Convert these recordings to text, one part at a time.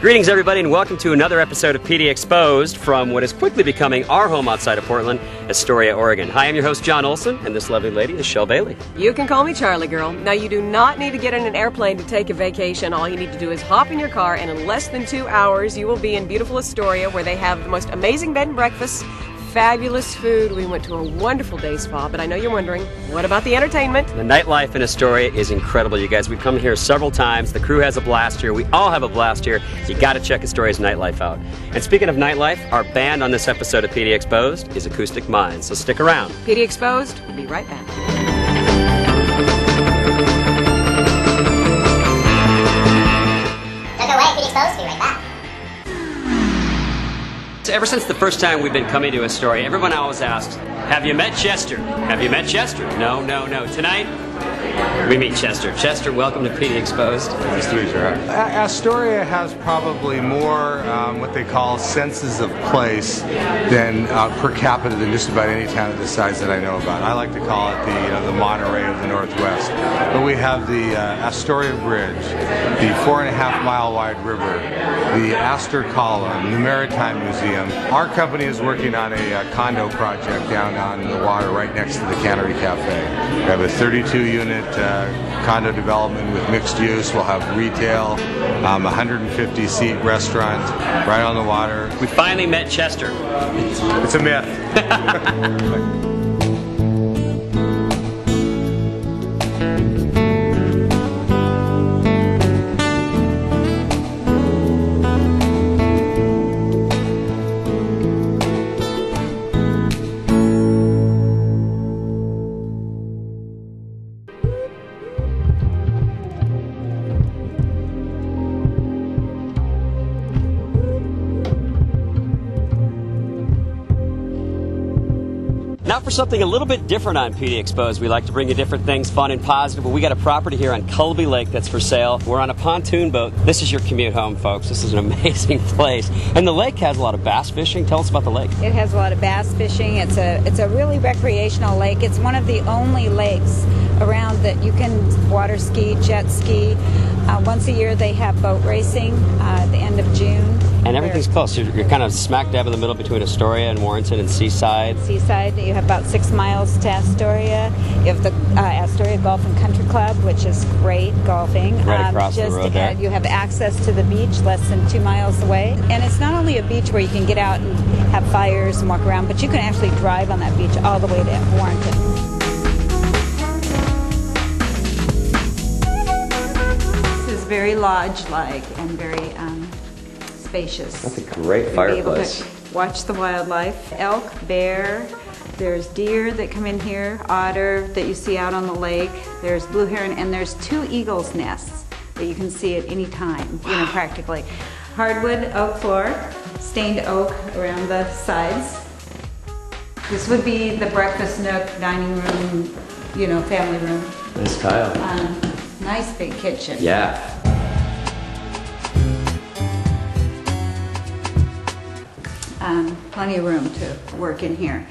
Greetings everybody and welcome to another episode of PDXposed from what is quickly becoming our home outside of Portland, Astoria, Oregon. Hi, I'm your host John Olson and this lovely lady is Shell Bailey. You can call me Charlie Girl. Now you do not need to get in an airplane to take a vacation. All you need to do is hop in your car and in less than 2 hours you will be in beautiful Astoria where they have the most amazing bed and breakfasts, fabulous food. We went to a wonderful day spa, but I know you're wondering, what about the entertainment? The nightlife in Astoria is incredible, you guys. We've come here several times. The crew has a blast here. We all have a blast here. You got to check Astoria's nightlife out. And speaking of nightlife, our band on this episode of PDXposed is Acoustic Minds, so stick around. PDXposed, we'll be right back. Don't go away, PDXposed, be right back. So ever since the first time we've been coming to Astoria, everyone always asks, have you met Chester? Have you met Chester? No, no, no. Tonight, we meet Chester. Chester, welcome to PDXposed. Nice to meet you. Astoria has probably more what they call senses of place than per capita than just about any town of this size that I know about. I like to call it the Monterey of the Northwest. But we have the Astoria Bridge, the 4.5-mile wide river, the Astoria Column, the Maritime Museum. Our company is working on a condo project down on the water right next to the Canary Cafe. We have a 32-unit condo development with mixed use. We'll have retail, 150-seat restaurant right on the water. We finally met Chester. It's a myth. Now for something a little bit different on PDXposed, we like to bring you different things, fun and positive. But we got a property here on Colby Lake that's for sale. We're on a pontoon boat. This is your commute home, folks. This is an amazing place. And the lake has a lot of bass fishing. Tell us about the lake. It has a lot of bass fishing. It's a really recreational lake. It's one of the only lakes around that you can water ski, jet ski. Once a year they have boat racing at the end of June. And everything's close. You're kind of smack dab in the middle between Astoria and Warrenton and Seaside. Seaside, you have about 6 miles to Astoria. You have the Astoria Golf and Country Club, which is great golfing. Right across the just road ahead, there. you have access to the beach less than 2 miles away. And it's not only a beach where you can get out and have fires and walk around, but you can actually drive on that beach all the way to Warrenton. Very lodge-like and very spacious. That's a great fireplace. Be able to watch the wildlife. Elk, bear, there's deer that come in here, otter that you see out on the lake, there's blue heron, and there's 2 eagles' nests that you can see at any time, practically. Hardwood oak floor, stained oak around the sides. This would be the breakfast nook, dining room, family room. Nice tile. Nice big kitchen. Yeah. Plenty of room to work in here.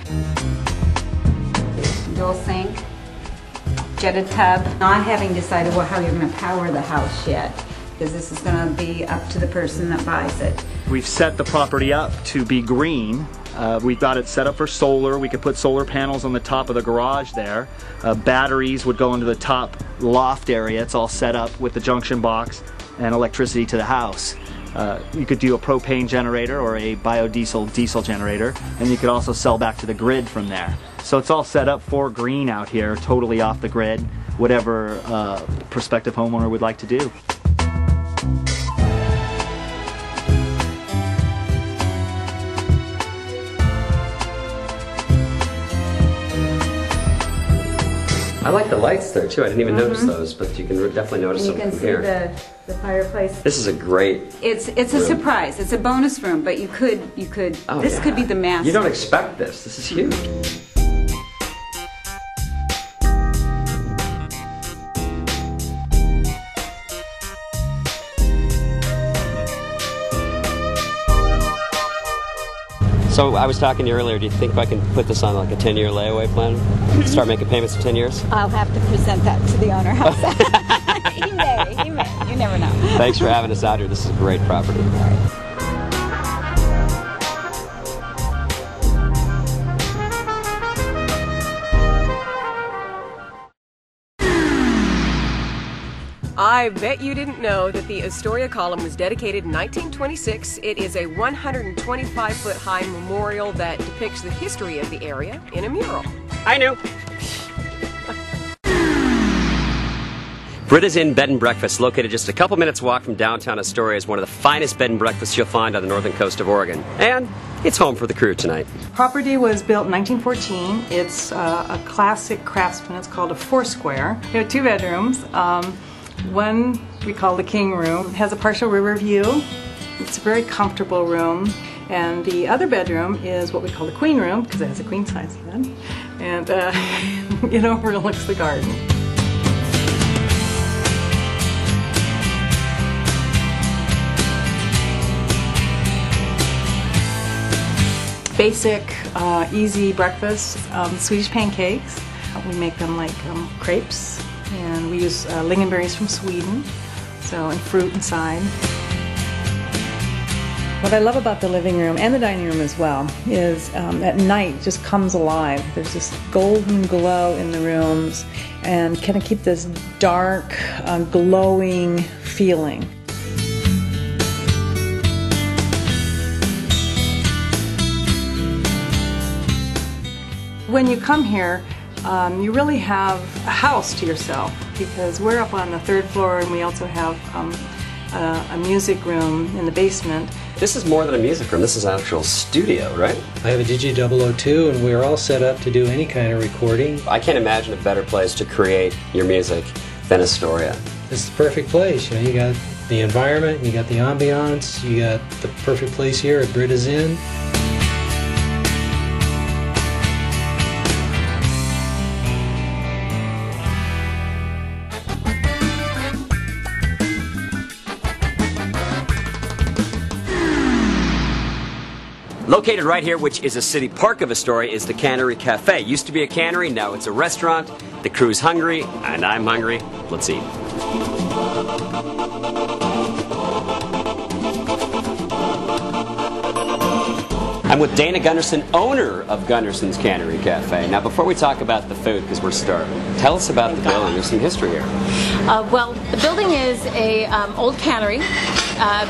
Dual sink, jetted tub. Not having decided how you're going to power the house yet, because this is going to be up to the person that buys it. We've set the property up to be green. We've got it set up for solar. We could put solar panels on the top of the garage there. Batteries would go into the top loft area. It's all set up with the junction box and electricity to the house. You could do a propane generator or a biodiesel diesel generator, and you could also sell back to the grid from there. So it's all set up for green out here, totally off the grid, whatever prospective homeowner would like to do. I like the lights there too. I didn't even notice those, but you can definitely notice them from here. You can see the fireplace. This is a great It's a surprise. It's a bonus room, but this could be the master. You don't expect this. This is huge. So I was talking to you earlier, do you think I can put this on like a 10-year layaway plan? Start making payments in 10 years? I'll have to present that to the owner. How's that? He may. You never know. Thanks for having us out here. This is a great property. I bet you didn't know that the Astoria Column was dedicated in 1926. It is a 125-foot high memorial that depicts the history of the area in a mural. I knew. Brittas Bed and Breakfast, located just a couple minutes walk from downtown Astoria, is one of the finest bed and breakfasts you'll find on the northern coast of Oregon. And it's home for the crew tonight. Property was built in 1914. It's a classic craftsman. It's called a four-square. We have 2 bedrooms. One we call the king room. It has a partial river view. It's a very comfortable room. And the other bedroom is what we call the queen room, because it has a queen size bed. And it overlooks the garden. Basic, easy breakfast, Swedish pancakes. We make them like crepes. And we use lingonberries from Sweden, and fruit inside. What I love about the living room and the dining room as well is at night it just comes alive. There's this golden glow in the rooms and kind of keep this dark, glowing feeling. When you come here, you really have a house to yourself, because we're up on the 3rd floor and we also have a music room in the basement. This is more than a music room, this is an actual studio, right? I have a Digi002 and we're all set up to do any kind of recording. I can't imagine a better place to create your music than Astoria. This is the perfect place. You got the environment, you got the ambiance, you got the perfect place here at Brittas Inn. Located right here, which is a city park of Astoria, is the Canary Cafe. Used to be a cannery, now it's a restaurant. The crew's hungry, and I'm hungry. Let's eat. I'm with Dana Gunderson, owner of Gundersons Canary Cafe. Now, before we talk about the food, because we're starving, tell us about the building. There's some history here. Well, the building is a old cannery,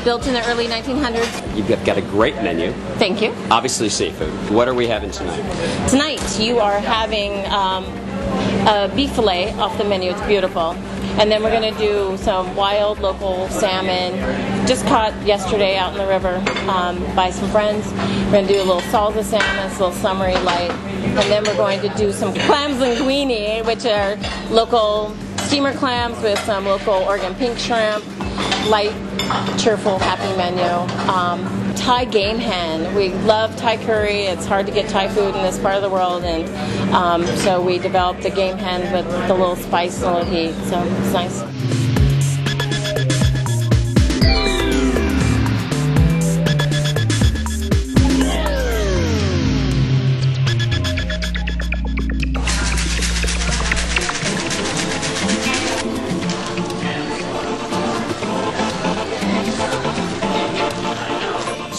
built in the early 1900s. You've got a great menu. Thank you. Obviously seafood. What are we having tonight? Tonight you are having a beef fillet off the menu. It's beautiful. And then we're going to do some wild local salmon, just caught yesterday out in the river by some friends. We're going to do a little salsa salmon, it's a little summery light. And then we're going to do some clams linguine, which are local steamer clams with some local Oregon pink shrimp, light, cheerful, happy menu. Thai game hen. We love Thai curry. It's hard to get Thai food in this part of the world, and so we developed the game hen with the little spice and a little heat, so it's nice.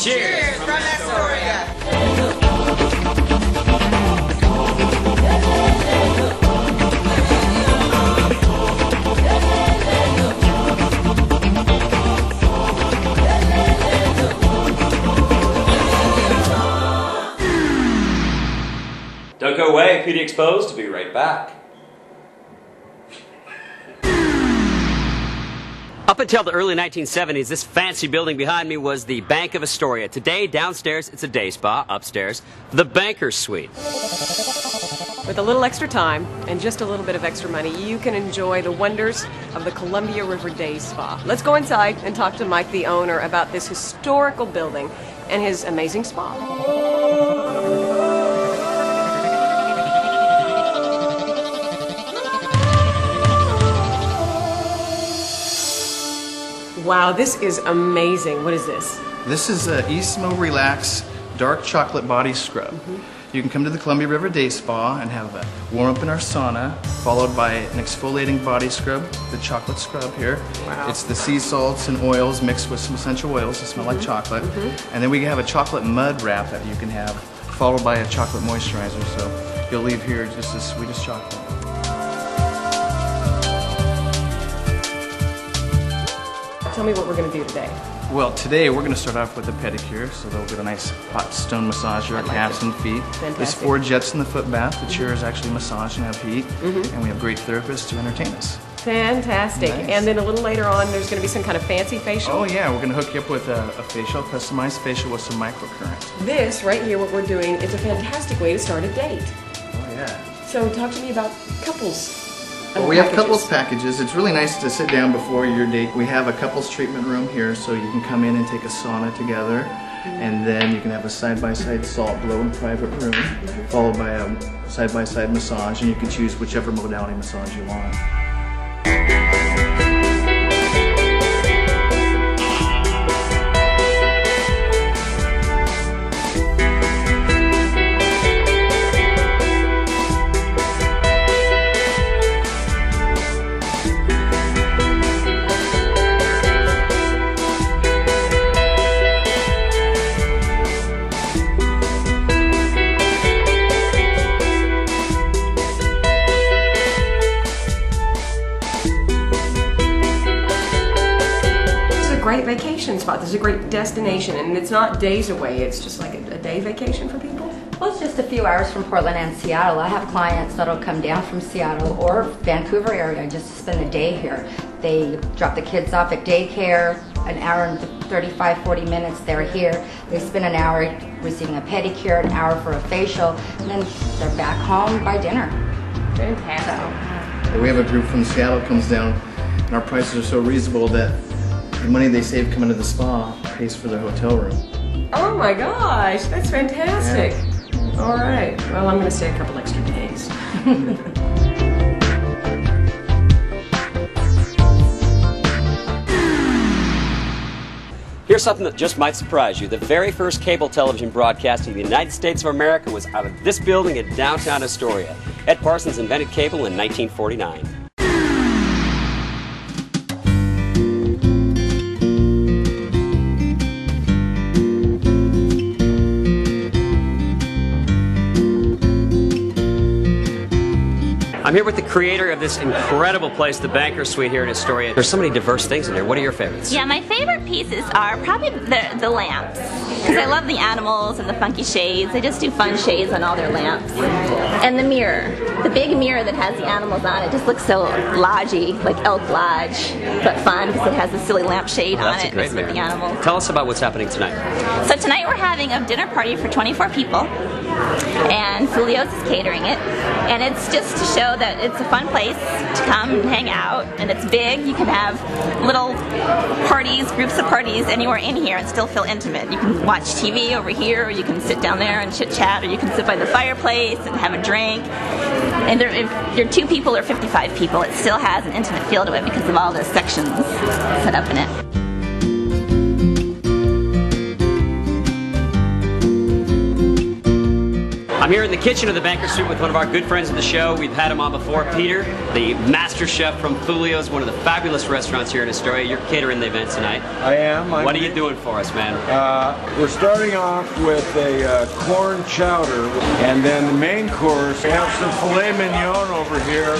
Cheers from Astoria! Don't go away, PDXposed to be right back. Up until the early 1970s, this fancy building behind me was the Bank of Astoria. Today, downstairs, it's a day spa. Upstairs, the Banker's Suite. With a little extra time and just a little bit of extra money, you can enjoy the wonders of the Columbia River Day Spa. Let's go inside and talk to Mike, the owner, about this historical building and his amazing spa. Wow, this is amazing. What is this? This is Eastmo Relax dark chocolate body scrub. You can come to the Columbia River Day Spa and have a warm up in our sauna, followed by an exfoliating body scrub, the chocolate scrub here. Wow. It's the sea salts and oils mixed with some essential oils that smell like chocolate. And then we have a chocolate mud wrap that you can have, followed by a chocolate moisturizer. So you'll leave here just as sweet as chocolate. Tell me what we're going to do today. Well, today we're going to start off with a pedicure, so they'll get a nice hot stone massage your calves and feet. Fantastic. There's 4 jets in the foot bath. The chairs actually massage and have heat, and we have great therapists to entertain us. Fantastic. Nice. And then a little later on, there's going to be some kind of fancy facial. Oh yeah, we're going to hook you up with a facial, customized facial with some microcurrent. This right here, what we're doing, is a fantastic way to start a date. Oh yeah. So talk to me about couples. Well, we have couples packages. It's really nice to sit down before your date. We have a couples treatment room here, so you can come in and take a sauna together, and then you can have a side-by-side salt blow in private room, followed by a side-by-side massage, and you can choose whichever modality massage you want. Great vacation spot. This is a great destination, and it's not days away. It's just like a day vacation for people. Well, it's just a few hours from Portland and Seattle. I have clients that'll come down from Seattle or Vancouver area just to spend a day here. They drop the kids off at daycare, an hour and 35, 40 minutes they're here. They spend an hour receiving a pedicure, an hour for a facial, and then they're back home by dinner. Fantastic. We have a group from Seattle comes down, and our prices are so reasonable that the money they save coming to the spa pays for their hotel room. Oh my gosh, that's fantastic. Yeah. All right, well, I'm going to stay a couple extra days. Here's something that just might surprise you. The very first cable television broadcast in the United States of America was out of this building in downtown Astoria. Ed Parsons invented cable in 1949. I'm here with the creator of this incredible place, the Banker Suite here in Astoria. There's so many diverse things in there. What are your favorites? Yeah, my favorite pieces are probably the lamps, because I love the animals and the funky shades. They just do fun shades on all their lamps. And the mirror, the big mirror that has the animals on it, just looks so lodgy, like Elk Lodge, but fun because it has the silly lampshade on it with the animals. Tell us about what's happening tonight. So tonight we're having a dinner party for 24 people, and Fulio's is catering it, and it's just to show that it's a fun place to come and hang out, and it's big. You can have little parties, groups of parties anywhere in here and still feel intimate. You can watch TV over here, or you can sit down there and chit-chat, or you can sit by the fireplace and have a drink. And if you're 2 people or 55 people, it still has an intimate feel to it because of all the sections set up in it. I'm here in the kitchen of the Banker Suite with one of our good friends of the show. We've had him on before, Peter, the master chef from Fulio's, one of the fabulous restaurants here in Astoria. You're catering the event tonight. I am. What are you doing for us, man? We're starting off with a corn chowder, and then the main course, we have some filet mignon over here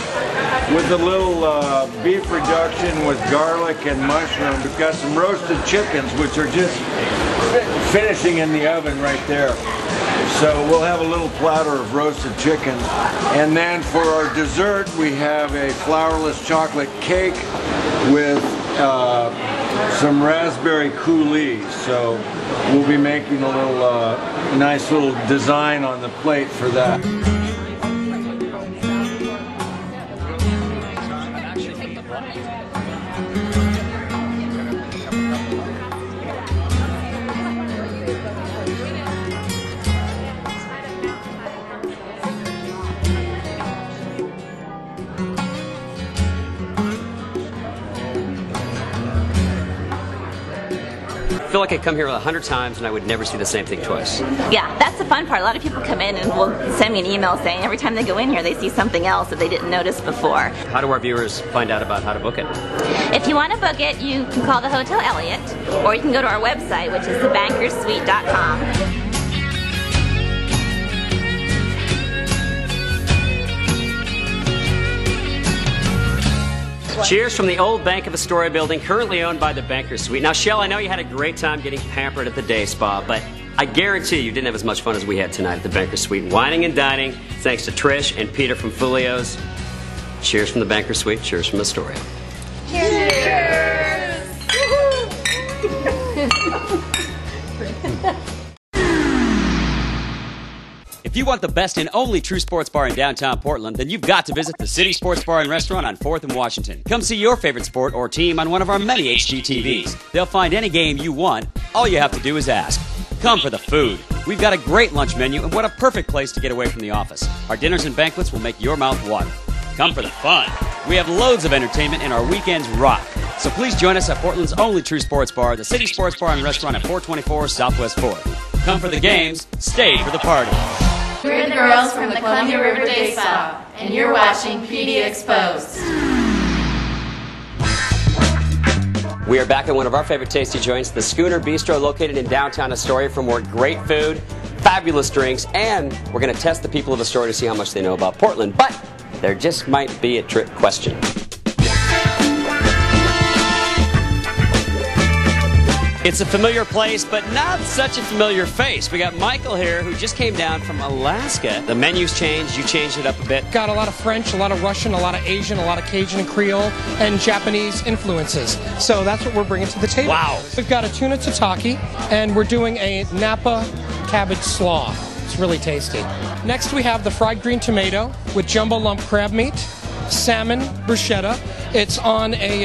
with a little beef reduction with garlic and mushroom. We've got some roasted chickens, which are just finishing in the oven right there. So we'll have a little platter of roasted chicken. And then for our dessert, we have a flourless chocolate cake with some raspberry coulis. So we'll be making a little nice little design on the plate for that. feel like I come here 100 times and I would never see the same thing twice. Yeah, that's the fun part. A lot of people come in and will send me an email saying every time they go in here they see something else that they didn't notice before. How do our viewers find out about how to book it? If you want to book it, you can call the Hotel Elliott, or you can go to our website, which is thebankersuite.com. Cheers from the old Bank of Astoria building, currently owned by the Bankers Suite. Now, Shell, I know you had a great time getting pampered at the day spa, but I guarantee you didn't have as much fun as we had tonight at the Bankers Suite. Wining and dining, thanks to Trish and Peter from Fulio's. Cheers from the Bankers Suite. Cheers from Astoria. Cheers! If you want the best and only true sports bar in downtown Portland, then you've got to visit the City Sports Bar and Restaurant on 4th and Washington. Come see your favorite sport or team on one of our many HGTVs. They'll find any game you want. All you have to do is ask. Come for the food. We've got a great lunch menu, and what a perfect place to get away from the office. Our dinners and banquets will make your mouth water. Come for the fun. We have loads of entertainment, and our weekends rock. So please join us at Portland's only true sports bar, the City Sports Bar and Restaurant at 424 Southwest 4th. Come for the games, stay for the party. We're the girls from the Columbia River Day Spa, and you're watching PDXposed. We are back at one of our favorite tasty joints, the Schooner Bistro, located in downtown Astoria, for more great food, fabulous drinks, and we're going to test the people of Astoria to see how much they know about Portland. But there just might be a trick question. It's a familiar place, but not such a familiar face. We got Michael here, who just came down from Alaska. The menu's changed. You changed it up a bit. Got a lot of French, a lot of Russian, a lot of Asian, a lot of Cajun and Creole, and Japanese influences. So that's what we're bringing to the table. Wow. We've got a tuna tataki, and we're doing a Napa cabbage slaw. It's really tasty. Next we have the fried green tomato with jumbo lump crab meat, salmon bruschetta. It's on a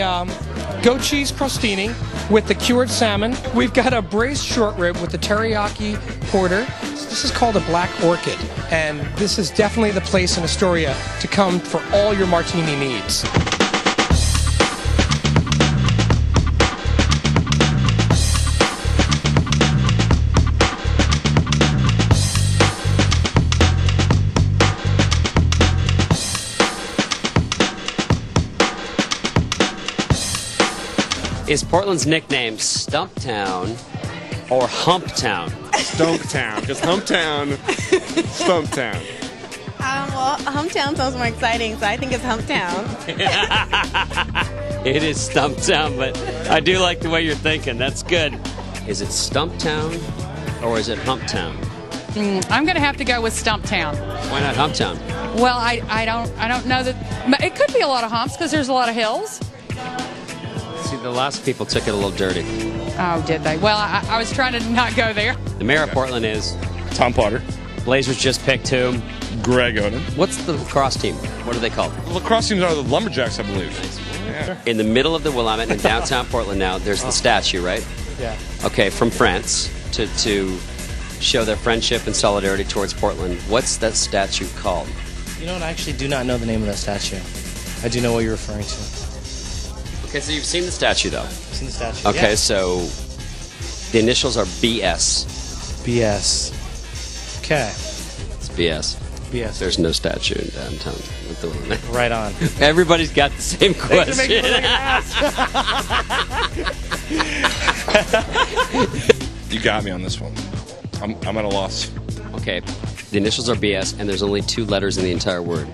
goat cheese crostini with the cured salmon. We've got a braised short rib with the teriyaki porter. This is called a black orchid, and this is definitely the place in Astoria to come for all your martini needs. Is Portland's nickname Stumptown or Humptown? Stumptown, because Humptown, Stumptown. Well, Humptown sounds more exciting, so I think it's Humptown. It is Stumptown, but I do like the way you're thinking. That's good. Is it Stumptown or is it Humptown? I'm going to have to go with Stumptown. Why not Humptown? Well, I don't know that. It could be a lot of humps because there's a lot of hills. See, the last people took it a little dirty. Oh, did they? Well, I was trying to not go there. The mayor of Portland is Tom Potter. Blazers just picked who? Greg Oden. What's the lacrosse team? What are they called? The lacrosse teams are the Lumberjacks, I believe. Nice. Yeah. In the middle of the Willamette in downtown Portland now, there's the statue, right? Yeah. Okay, from France to show their friendship and solidarity towards Portland. What's that statue called? You know what? I actually do not know the name of that statue. I do know what you're referring to. Okay, so you've seen the statue, though. I've seen the statue. Okay, yeah. so the initials are BS. BS. Okay. It's BS. BS. There's no statue in downtown with the Willamette. Right on. Everybody's got the same question. You got me on this one. I'm at a loss. Okay, the initials are BS, and there's only 2 letters in the entire word.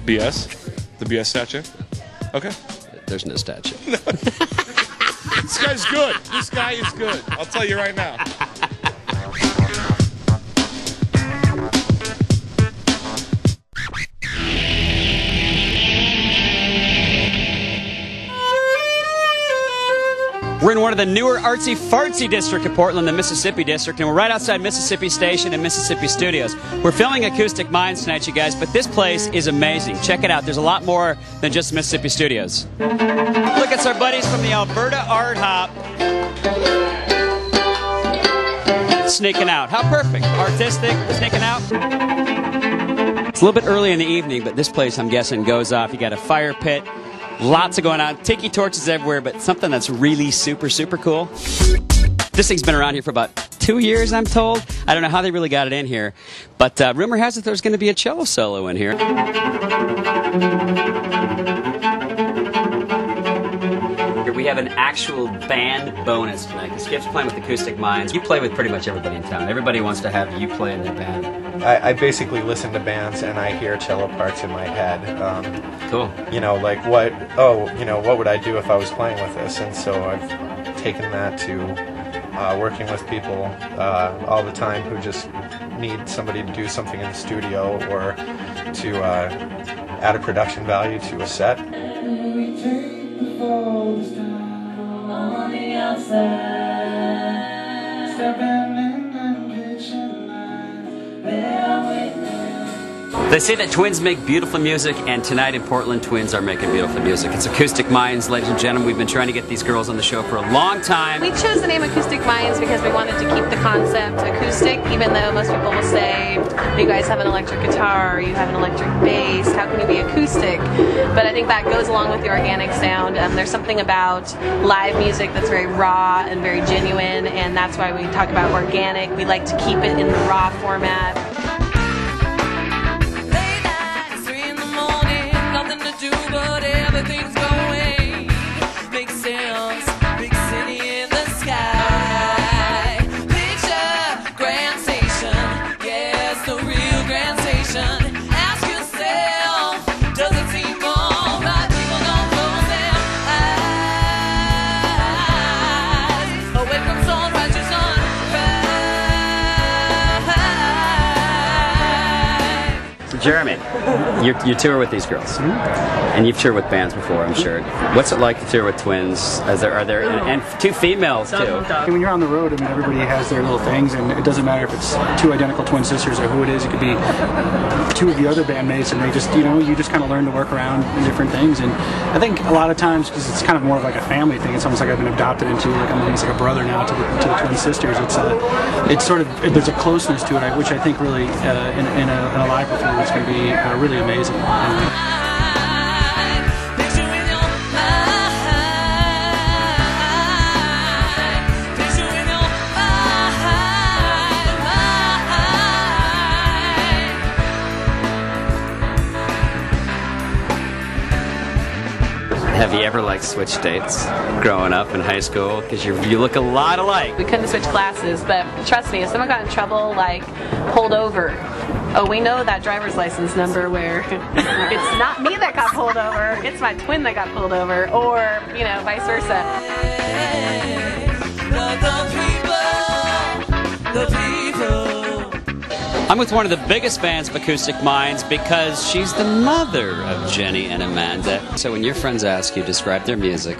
BS? The BS statue? Okay. There's no statue. This guy's good. This guy is good. I'll tell you right now. We're in one of the newer artsy-fartsy district of Portland, the Mississippi District, and we're right outside Mississippi Station and Mississippi Studios. We're filming Acoustic Minds tonight, you guys, but this place is amazing. Check it out. There's a lot more than just Mississippi Studios. Look, it's our buddies from the Alberta Art Hop. Sneaking out. How perfect. Artistic, sneaking out. It's a little bit early in the evening, but this place, I'm guessing, goes off. You got a fire pit. Lots of going on. Tiki torches everywhere, but something that's really super, super cool. This thing's been around here for about 2 years, I'm told. I don't know how they really got it in here, but rumor has it there's going to be a cello solo in here. We have an actual band bonus tonight because Skip's playing with Acoustic Minds. You play with pretty much everybody in town. Everybody wants to have you play in their band. I basically listen to bands and I hear cello parts in my head. Cool. You know, like what would I do if I was playing with this? And so I've taken that to working with people all the time who just need somebody to do something in the studio or to add a production value to a set. On the outside, stepping in and kitchen lights, bear with me. They say that twins make beautiful music, and tonight in Portland, twins are making beautiful music. It's Acoustic Minds, ladies and gentlemen. We've been trying to get these girls on the show for a long time. We chose the name Acoustic Minds because we wanted to keep the concept acoustic, even though most people will say, you guys have an electric guitar, you have an electric bass, how can you be acoustic? But I think that goes along with the organic sound. There's something about live music that's very raw and very genuine, and that's why we talk about organic. We like to keep it in the raw format. But everything's going, makes sense, big city in the sky. Picture Grand Station, yes, the real Grand Station. Ask yourself, does it seem all right? People don't close their eyes. Away from sunrise to sunrise. So Jeremy, you tour with these girls. And you've toured with bands before, I'm sure. What's it like to tour with twins? Are there and two females too? When you're on the road, I mean, everybody has their little things, and it doesn't matter if it's two identical twin sisters or who it is. It could be two of the other bandmates, and they just, you just kind of learn to work around different things. And I think a lot of times, because it's kind of more of like a family thing, it's almost like I've been adopted into, like I'm almost like a brother now to the twin sisters. It's sort of, there's a closeness to it, which I think really in a live performance can be really amazing. Have you ever switched dates growing up in high school? Because you look a lot alike. We couldn't switch classes, but trust me, if someone got in trouble, pulled over, oh, we know that driver's license number where it's not me that got pulled over, it's my twin that got pulled over, or, vice versa. The people. I'm with one of the biggest fans of Acoustic Minds because she's the mother of Jenny and Amanda. So when your friends ask you to describe their music,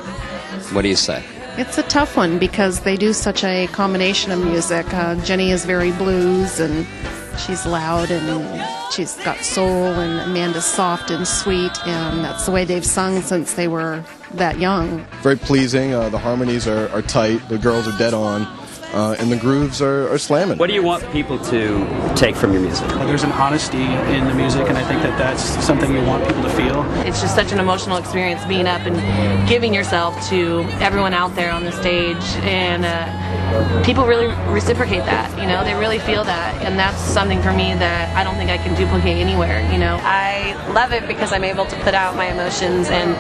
what do you say? It's a tough one because they do such a combination of music. Jenny is very blues and she's loud and she's got soul, and Amanda's soft and sweet, and that's the way they've sung since they were that young. Very pleasing. The harmonies are tight. The girls are dead on. And the grooves are slamming. What do you want people to take from your music? There's an honesty in the music, and I think that's something you want people to feel. It's just such an emotional experience being up and giving yourself to everyone out there on the stage, and people really reciprocate that, they really feel that, and that's something for me that I don't think I can duplicate anywhere, I love it because I'm able to put out my emotions, and,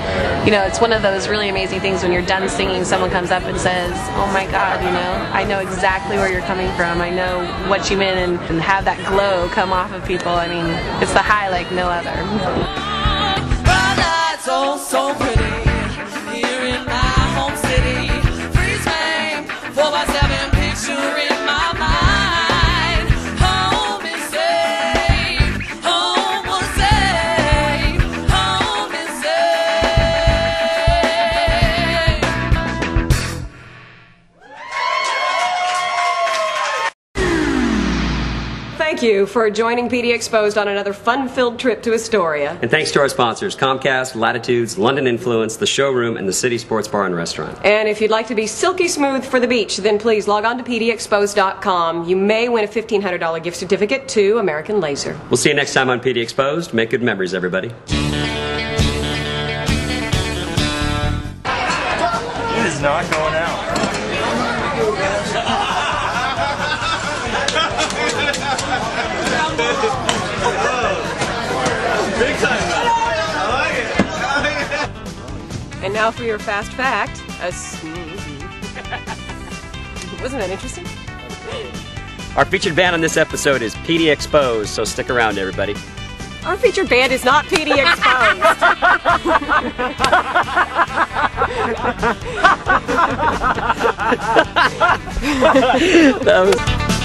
it's one of those really amazing things when you're done singing, someone comes up and says, oh my God, I know exactly where you're coming from, I know what you meant, and have that glow come off of people. I mean, it's the high like no other. So pretty here in my home city. Freeze frame, 4x7 picture in my mind. Home is safe, home was safe, home is safe. Thank you for joining PDXposed on another fun-filled trip to Astoria. And thanks to our sponsors, Comcast, Latitudes, London Influence, The Showroom, and the City Sports Bar and Restaurant. And if you'd like to be silky smooth for the beach, then please log on to PDXposed.com. You may win a $1,500 gift certificate to American Laser. We'll see you next time on PD Exposed. Make good memories, everybody. not going out. Big time. I like it. And now for your fast fact. Wasn't that interesting? Our featured band on this episode is PDXposed, so stick around, everybody. Our featured band is not PDXposed. That was...